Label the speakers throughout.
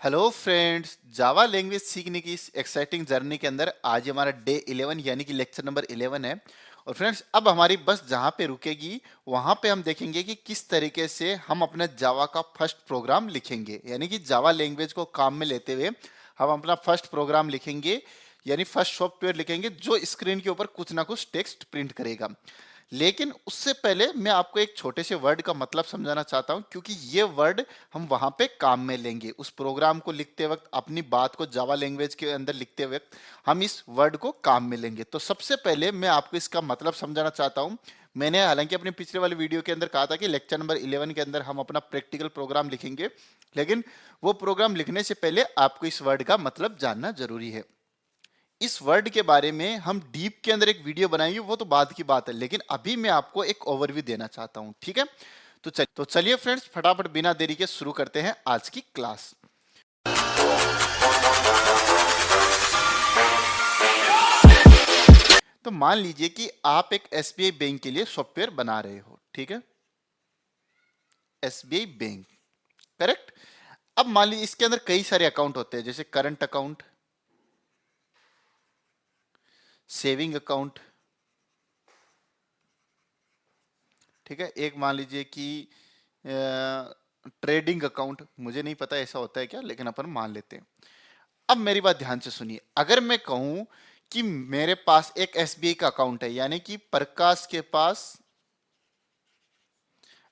Speaker 1: Hello friends, Java language सीखने की इस एक्साइटिंग जर्नी के अंदर आज हमारा डे 11 यानी कि लेक्चर नंबर 11 है। और फ्रेंड्स, अब हमारी बस जहाँ पे रुकेगी वहाँ पे हम देखेंगे कि किस तरीके से हम अपने जावा का फर्स्ट प्रोग्राम लिखेंगे, यानी कि जावा लैंग्वेज को काम में लेते हुए हम अपना फर्स्ट प्रोग्राम लिखेंगे, यानी फर्स्ट सॉफ्टवेयर लिखेंगे जो स्क्रीन के ऊपर कुछ ना कुछ टेक्स्ट प्रिंट करेगा। लेकिन उससे पहले मैं आपको एक छोटे से वर्ड का मतलब समझाना चाहता हूं, क्योंकि ये वर्ड हम वहां पे काम में लेंगे। उस प्रोग्राम को लिखते वक्त, अपनी बात को जावा लैंग्वेज के अंदर लिखते वक्त हम इस वर्ड को काम में लेंगे। तो सबसे पहले मैं आपको इसका मतलब समझाना चाहता हूं। मैंने हालांकि अपने पिछले वाले वीडियो के अंदर कहा था कि लेक्चर नंबर 11 के अंदर हम अपना प्रैक्टिकल प्रोग्राम लिखेंगे, लेकिन वो प्रोग्राम लिखने से पहले आपको इस वर्ड का मतलब जानना जरूरी है। इस वर्ड के बारे में हम डीप के अंदर एक वीडियो बनाएंगे, वो तो बाद की बात है, लेकिन अभी मैं आपको एक ओवरव्यू देना चाहता हूं। ठीक है, तो चलिए फ्रेंड्स, फटाफट बिना देरी के शुरू करते हैं आज की क्लास। तो मान लीजिए कि आप एक एसबीआई बैंक के लिए सॉफ्टवेयर बना रहे हो। ठीक है, एसबीआई बैंक, करेक्ट। अब मान लीजिए इसके अंदर कई सारे अकाउंट होते हैं, जैसे करंट अकाउंट, सेविंग अकाउंट। ठीक है, एक मान लीजिए कि ट्रेडिंग अकाउंट, मुझे नहीं पता ऐसा होता है क्या, लेकिन अपन मान लेते हैं। अब मेरी बात ध्यान से सुनिए, अगर मैं कहूं कि मेरे पास एक एसबीआई का अकाउंट है, यानी कि प्रकाश के पास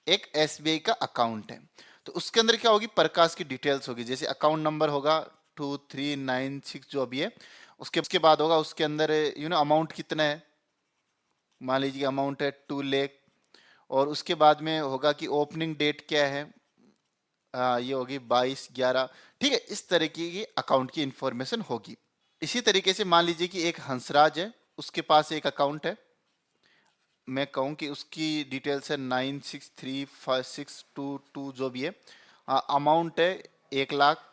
Speaker 1: एक एसबीआई का अकाउंट है, तो उसके अंदर क्या होगी, प्रकाश की डिटेल्स होगी। जैसे अकाउंट नंबर होगा 2396 जो अभी है, उसके उसके बाद होगा उसके अंदर अमाउंट कितना है, मान लीजिए अमाउंट है 2 लाख। और उसके बाद में होगा कि ओपनिंग डेट क्या है, ये होगी 22/11। ठीक है, इस तरीके की अकाउंट की इंफॉर्मेशन होगी। इसी तरीके से मान लीजिए कि एक हंसराज है, उसके पास एक अकाउंट है, मैं कहूँ कि उसकी डिटेल्स है 963562 जो भी है, अमाउंट है 1 लाख,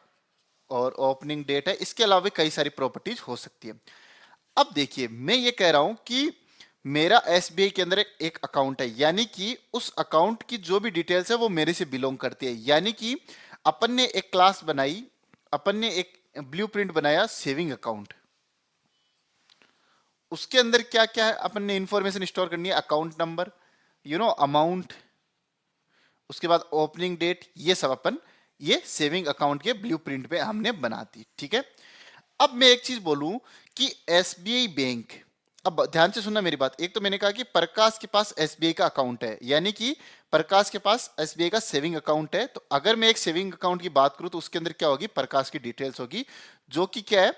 Speaker 1: और ओपनिंग डेट है। इसके अलावा कई सारी प्रॉपर्टीज हो सकती है। अब देखिए, मैं ये कह रहा हूं कि मेरा एसबीआई के अंदर एक अकाउंट है, यानी कि उस अकाउंट की जो भी डिटेल्स है वो मेरे से बिलोंग करती है। यानी कि अपन ने एक क्लास बनाई, अपन ने एक ब्लूप्रिंट बनाया सेविंग अकाउंट। उसके अंदर क्या क्या है, अपन ने इंफॉर्मेशन स्टोर करनी है, अकाउंट नंबर, अमाउंट, उसके बाद ओपनिंग डेट, ये सब अपन ये सेविंग अकाउंट के ब्लूप्रिंट पे हमने बना दी। ठीक है, अब मैं एक चीज बोलूं कि एसबीआई बैंक, अब ध्यान से सुनना मेरी बात। एक तो मैंने कहा कि प्रकाश के पास एसबीआई का अकाउंट है, यानी कि प्रकाश के पास एसबीआई का सेविंग अकाउंट है। तो अगर मैं एक सेविंग अकाउंट की बात करूं तो उसके अंदर क्या होगी, प्रकाश की डिटेल्स होगी, जो कि क्या है,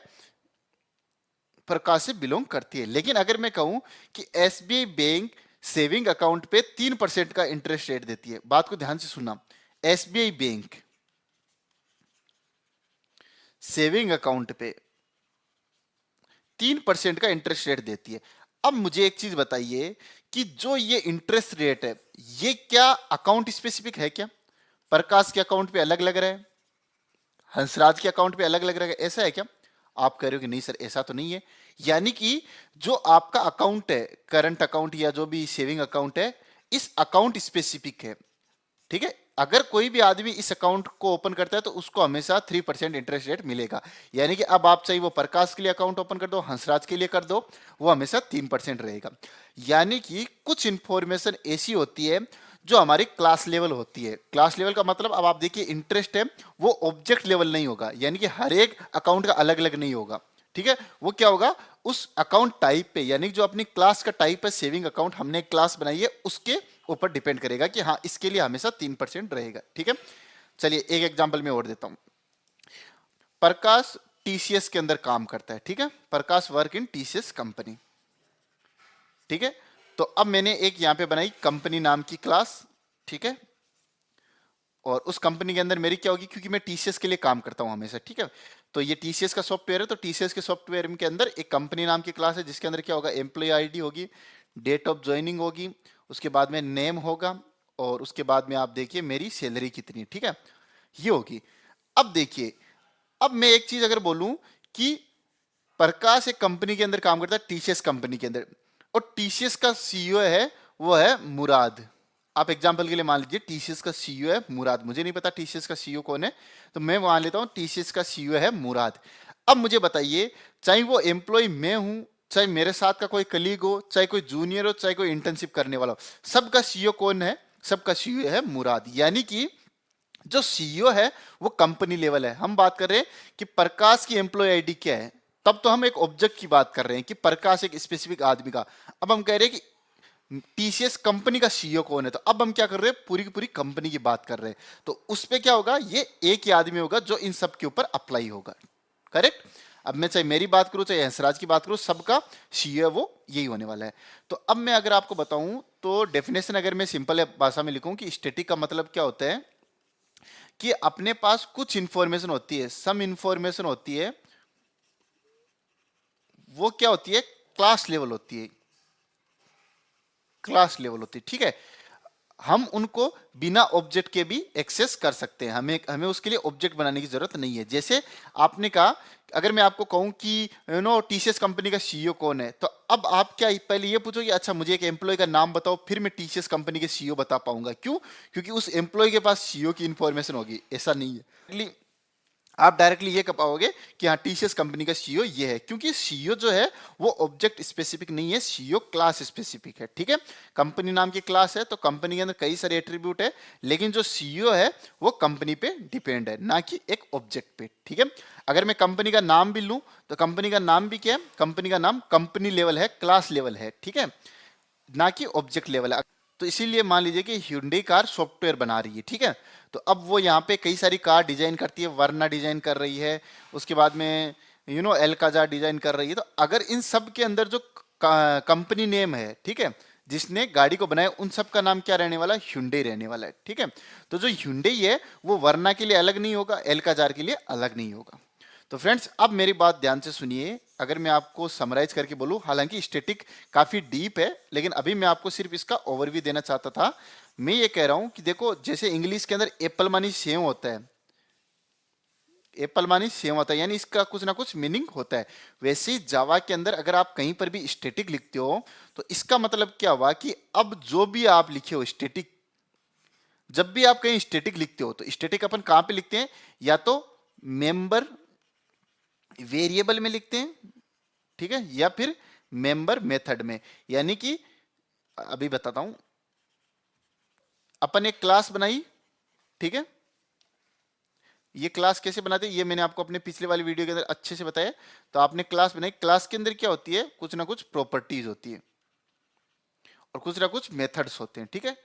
Speaker 1: प्रकाश से बिलोंग करती है। लेकिन अगर मैं कहूं कि एसबीआई बैंक सेविंग अकाउंट पे 3% का इंटरेस्ट रेट देती है, बात को ध्यान से सुनना, एसबीआई बैंक सेविंग अकाउंट पे 3% का इंटरेस्ट रेट देती है। अब मुझे एक चीज बताइए कि जो ये इंटरेस्ट रेट है, ये क्या अकाउंट स्पेसिफिक है क्या? प्रकाश के अकाउंट पे अलग लग रहा है, हंसराज के अकाउंट पे अलग लग रहा है, ऐसा है क्या? आप कह रहे हो कि नहीं सर, ऐसा तो नहीं है। यानी कि जो आपका अकाउंट है, करंट अकाउंट या जो भी सेविंग अकाउंट है, इस अकाउंट स्पेसिफिक है। ठीक है, अगर कोई भी आदमी इस अकाउंट को ओपन करता है तो उसको हमेशा 3% इंटरेस्ट रेट मिलेगा। यानी कि अब आप चाहे वो प्रकाश के लिए अकाउंट ओपन कर दो, हंसराज के लिए कर दो, वो हमेशा 3% रहेगा। यानी कि कुछ इंफॉर्मेशन ऐसी होती है जो हमारी क्लास लेवल होती है। क्लास लेवल का मतलब, अब आप देखिए, इंटरेस्ट है वो ऑब्जेक्ट लेवल नहीं होगा, यानी कि हर एक अकाउंट का अलग अलग नहीं होगा। ठीक है, वो क्या होगा, उस अकाउंट टाइप पे, यानी जो अपनी क्लास का टाइप है, सेविंग अकाउंट हमने क्लास बनाई है, उसके ऊपर डिपेंड करेगा कि हाँ, इसके लिए हमेशा 3% रहेगा। ठीक है, चलिए एक एग्जांपल मैं और देता हूं। प्रकाश टीसीएस के अंदर काम करता है। ठीक है, प्रकाश वर्क इन टीसीएस कंपनी। ठीक है, तो अब मैंने एक यहां पे बनाई कंपनी नाम की क्लास। ठीक है, और उस कंपनी के अंदर मेरी क्या होगी, क्योंकि मैं टीसीएस के लिए काम करता हूं हमेशा। ठीक है, तो ये टीसीएस का सॉफ्टवेयर है, तो टीसीएस के सॉफ्टवेयर के अंदर एक कंपनी नाम की क्लास है, जिसके अंदर क्या होगा, एम्प्लॉय आईडी होगी, डेट ऑफ ज्वाइनिंग होगी, उसके बाद में नेम होगा, और उसके बाद में आप देखिए मेरी सैलरी कितनी है। ठीक है, ये होगी। अब देखिए, अब मैं एक चीज अगर बोलूं कि प्रकाश एक कंपनी के अंदर काम करता है, टीसीएस कंपनी के अंदर, और टीसीएस का सीईओ है, वो है मुराद। आप एग्जांपल के लिए मान लीजिए टीसीएस का सीईओ है मुराद, मुझे नहीं पता टीसीएस का सीईओ कौन है, तो मैं मान लेता हूं टीसीएस का सीईओ है मुराद। अब मुझे बताइए, चाहे वो एम्प्लॉय मैं हूं, चाहे मेरे साथ का कोई कलीग हो, चाहे कोई जूनियर हो, चाहे कोई इंटर्नशिप करने वाला हो, सबका सीईओ कौन है? सबका सीईओ है मुराद। यानी कि जो सीईओ है वो कंपनी लेवल है। हम बात कर रहे हैं कि प्रकाश की एम्प्लॉय आईडी क्या है, तब तो हम एक ऑब्जेक्ट की बात कर रहे हैं कि प्रकाश एक स्पेसिफिक आदमी का। अब हम कह रहे हैं कि टीसीएस कंपनी का सीईओ कौन है, तो अब हम क्या कर रहे हैं, पूरी की पूरी कंपनी की बात कर रहे हैं। तो उस पे क्या होगा, ये एक ही आदमी होगा जो इन सब के ऊपर अप्लाई होगा। करेक्ट। अब मैं चाहे मेरी बात करूं चाहे हंसराज की बात करूं, सबका सीईओ वो यही होने वाला है। तो अब मैं अगर आपको बताऊं तो डेफिनेशन अगर मैं सिंपल भाषा में लिखूं कि स्टैटिक का मतलब क्या होता है कि अपने पास कुछ इंफॉर्मेशन होती है, सम इंफॉर्मेशन होती है, वो क्या होती है, क्लास लेवल होती है, क्लास लेवल होती है। ठीक है, हम उनको बिना ऑब्जेक्ट के भी एक्सेस कर सकते हैं, हमें हमें उसके लिए ऑब्जेक्ट बनाने की जरूरत नहीं है। जैसे आपने कहा, अगर मैं आपको कहूं कि टीसीएस कंपनी का सीईओ कौन है, तो अब आप क्या पहले ये पूछोगे अच्छा मुझे एक एम्प्लॉय का नाम बताओ, फिर मैं टीसीएस कंपनी के सीईओ बता पाऊंगा। क्यों? क्योंकि उस एम्प्लॉय के पास सीईओ की इंफॉर्मेशन होगी। ऐसा नहीं है, आप डायरेक्टली ये कह पाओगे कि हाँ टीसीएस कंपनी का सीईओ ये है, क्योंकि सीईओ जो है वो ऑब्जेक्ट स्पेसिफिक नहीं है, सीईओ क्लास स्पेसिफिक है। ठीक है, कंपनी नाम की क्लास है तो कंपनी के अंदर कई सारे एट्रीब्यूट है, लेकिन जो सीईओ है वो कंपनी पे डिपेंड है, ना कि एक ऑब्जेक्ट पे। ठीक है, अगर मैं कंपनी का नाम भी लूं तो कंपनी का नाम भी क्या है, कंपनी का नाम कंपनी लेवल है, क्लास लेवल है। ठीक है, ना कि ऑब्जेक्ट लेवल है। तो इसीलिए मान लीजिए कि Hyundai कार सॉफ्टवेयर बना रही है। ठीक है, तो अब वो यहाँ पे कई सारी कार डिजाइन करती है, वर्ना डिजाइन कर रही है, उसके बाद में एल्काजार डिजाइन कर रही है। तो अगर इन सब के अंदर जो कंपनी नेम है, ठीक है, जिसने गाड़ी को बनाया, उन सब का नाम क्या रहने वाला है, Hyundai रहने वाला है। ठीक है, तो जो Hyundai है वो वर्ना के लिए अलग नहीं होगा, एल्काजार के लिए अलग नहीं होगा। तो फ्रेंड्स अब मेरी बात ध्यान से सुनिए, अगर मैं आपको समराइज करके बोलूं, हालांकि स्टैटिक काफी डीप है, लेकिन अभी मैं आपको सिर्फ इसका ओवरव्यू देना चाहता था। मैं ये कह रहा हूं कि देखो, जैसे इंग्लिश के अंदर एप्पल मानी सेम होता है, एप्पल मानी सेम होता है, यानी इसका कुछ ना कुछ मीनिंग होता है। वैसे ही जावा के अंदर अगर आप कहीं पर भी स्टैटिक लिखते हो तो इसका मतलब क्या हुआ कि अब जो भी आप लिखे हो स्टैटिक, जब भी आप कहीं स्टैटिक लिखते हो तो स्टैटिक अपन कहां पे लिखते हैं, या तो मेंबर वेरिएबल में लिखते हैं, ठीक है, या फिर मेंबर मेथड में। यानी कि अभी बताता हूं, अपन एक क्लास बनाई, ठीक है, ये क्लास कैसे बनाते हैं ये मैंने आपको अपने पिछले वाली वीडियो के अंदर अच्छे से बताया। तो आपने क्लास बनाई, क्लास के अंदर क्या होती है, कुछ ना कुछ प्रॉपर्टीज होती है और कुछ ना कुछ मेथड्स होते हैं। ठीक है,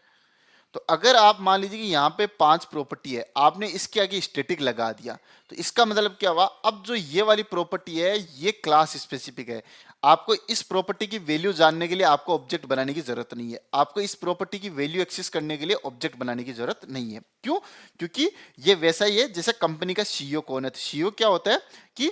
Speaker 1: तो अगर आप मान लीजिए कि यहाँ पे 5 प्रॉपर्टी है, आपने इसके आगे स्टैटिक लगा दिया, तो इसका मतलब क्या हुआ, अब जो ये वाली प्रॉपर्टी है ये क्लास स्पेसिफिक है। आपको इस प्रॉपर्टी की वैल्यू जानने के लिए आपको ऑब्जेक्ट बनाने की जरूरत नहीं है, आपको इस प्रॉपर्टी की वैल्यू एक्सेस करने के लिए ऑब्जेक्ट बनाने की जरूरत नहीं है। क्यों? क्योंकि ये वैसा ही है जैसे कंपनी का सीईओ कौन है। तो सीईओ क्या होता है कि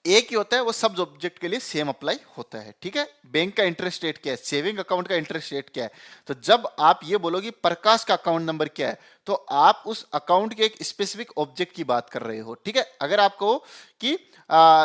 Speaker 1: एक ही होता है, वो सब ऑब्जेक्ट के लिए सेम अप्लाई होता है। ठीक है, बैंक का इंटरेस्ट रेट क्या है, सेविंग अकाउंट का इंटरेस्ट रेट क्या है, तो जब आप ये बोलोगे प्रकाश का अकाउंट नंबर क्या है, तो आप उस अकाउंट के एक स्पेसिफिक ऑब्जेक्ट की बात कर रहे हो। ठीक है, अगर आप कहो कि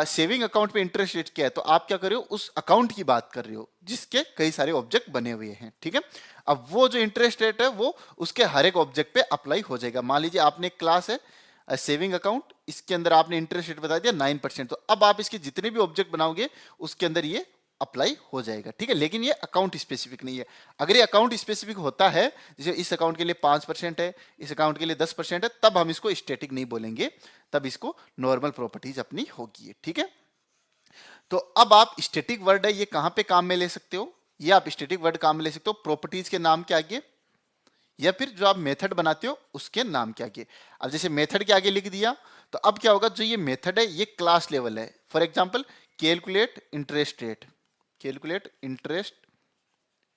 Speaker 1: सेविंग अकाउंट पे इंटरेस्ट रेट क्या है, तो आप क्या कर रहे हो, उस अकाउंट की बात कर रहे हो जिसके कई सारे ऑब्जेक्ट बने हुए हैं। ठीक है, अब वो जो इंटरेस्ट रेट है वो उसके हर एक ऑब्जेक्ट पे अप्लाई हो जाएगा। मान लीजिए आपने एक क्लास है सेविंग अकाउंट, इसके अंदर आपने इंटरेस्ट रेट बता दिया 9%, तो अब आप इसके जितने भी ऑब्जेक्ट बनाओगे उसके अंदर ये अप्लाई हो जाएगा। ठीक है, लेकिन ये अकाउंट स्पेसिफिक नहीं है। अगर ये अकाउंट स्पेसिफिक होता है, जैसे इस अकाउंट के लिए 5% है, इस अकाउंट के लिए 10% है, तब हम इसको स्टैटिक नहीं बोलेंगे, तब इसको नॉर्मल प्रॉपर्टीज अपनी होगी। ठीक है, तो अब आप स्टैटिक वर्ड है ये कहां पे काम में ले सकते हो, ये आप स्टैटिक वर्ड काम में ले सकते हो प्रॉपर्टीज के नाम के आगे, या फिर जो आप मेथड बनाते हो उसके नाम के आगे। अब जैसे मेथड के आगे लिख दिया, तो अब क्या होगा, जो ये मेथड है ये क्लास लेवल है। For example calculate interest rate, calculate interest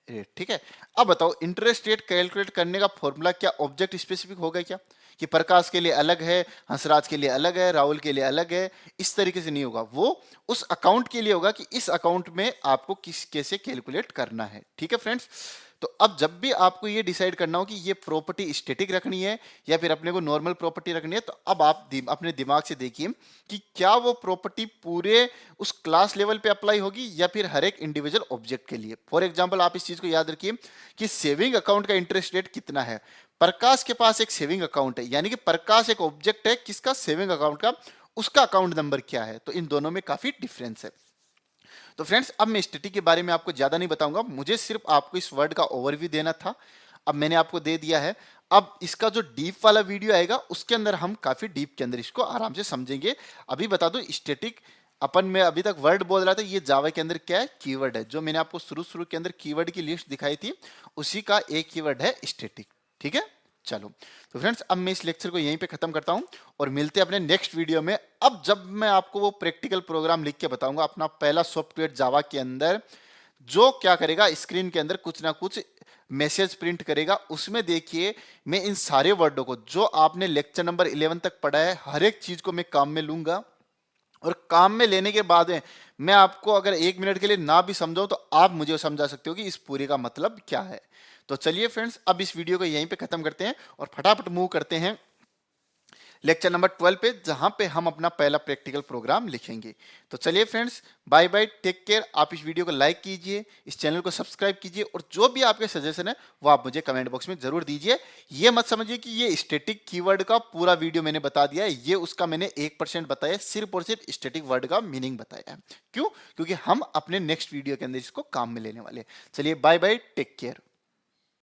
Speaker 1: rate. ठीक है, अब बताओ इंटरेस्ट रेट कैलकुलेट करने का फॉर्मूला क्या ऑब्जेक्ट स्पेसिफिक होगा क्या, कि प्रकाश के लिए अलग है, हंसराज के लिए अलग है, राहुल के लिए अलग है, इस तरीके से नहीं होगा। वो उस अकाउंट के लिए होगा कि इस अकाउंट में आपको किस कैसे कैलकुलेट करना है। ठीक है फ्रेंड्स, तो अब जब भी आपको ये डिसाइड करना हो कि ये प्रॉपर्टी स्टैटिक रखनी है या फिर अपने को नॉर्मल प्रॉपर्टी रखनी है, तो अब आप अपने दिमाग से देखिए कि क्या वो प्रॉपर्टी पूरे उस क्लास लेवल पे अप्लाई होगी या फिर हर एक इंडिविजुअल ऑब्जेक्ट के लिए। फॉर एग्जांपल आप इस चीज को याद रखिए कि सेविंग अकाउंट का इंटरेस्ट रेट कितना है। प्रकाश के पास एक सेविंग अकाउंट है, यानी कि प्रकाश एक ऑब्जेक्ट है किसका, सेविंग अकाउंट का, उसका अकाउंट नंबर क्या है। तो इन दोनों में काफी डिफरेंस है। तो फ्रेंड्स, अब मैं स्टैटिक के बारे में आपको ज्यादा नहीं बताऊंगा, मुझे सिर्फ आपको इस वर्ड का ओवरव्यू देना था। अब मैंने आपको दे दिया है। अब इसका जो डीप वाला वीडियो आएगा उसके अंदर हम काफी डीप के अंदर इसको आराम से समझेंगे। अभी बता दो, स्टैटिक अपन में अभी तक वर्ड बोल रहा था, ये जावा के अंदर क्या है, कीवर्ड है। जो मैंने आपको शुरू शुरू के अंदर कीवर्ड की लिस्ट दिखाई थी उसी का एक कीवर्ड है स्टैटिक। ठीक है, चलो। तो फ्रेंड्स, अब मैं इस लेक्चर को यहीं पे खत्म करता हूं और मिलते हैं अपने नेक्स्ट वीडियो में। अब जब मैं आपको वो प्रैक्टिकल प्रोग्राम लिख के बताऊंगा, अपना पहला सॉफ्टवेयर जावा के अंदर जो क्या करेगा, स्क्रीन के अंदर कुछ ना कुछ मैसेज प्रिंट करेगा। उसमें देखिए, मैं इन सारे वर्डों को जो आपने लेक्चर नंबर 11 तक पढ़ा है, हर एक चीज को मैं काम में लूंगा और काम में लेने के बाद में मैं आपको अगर 1 मिनट के लिए ना भी समझाऊं तो आप मुझे समझा सकते हो कि इस पूरे का मतलब क्या है। तो चलिए फ्रेंड्स, अब इस वीडियो को यहीं पे खत्म करते हैं और फटाफट मूव करते हैं लेक्चर नंबर 12 पे, जहां पे हम अपना पहला प्रैक्टिकल प्रोग्राम लिखेंगे। तो चलिए friends, bye bye, take care. आप इस वीडियो को लाइक कीजिए, इस चैनल को सब्सक्राइब कीजिए और जो भी आपके सजेशन है वो आप मुझे कमेंट बॉक्स में जरूर दीजिए। ये मत समझिए कि ये स्टैटिक कीवर्ड का पूरा वीडियो मैंने बता दिया है, ये उसका मैंने 1% बताया, सिर्फ और सिर्फ स्टैटिक वर्ड का मीनिंग बताया है। क्यों? क्योंकि हम अपने नेक्स्ट वीडियो के अंदर इसको काम में लेने वाले हैं। चलिए बाय बाय, टेक केयर।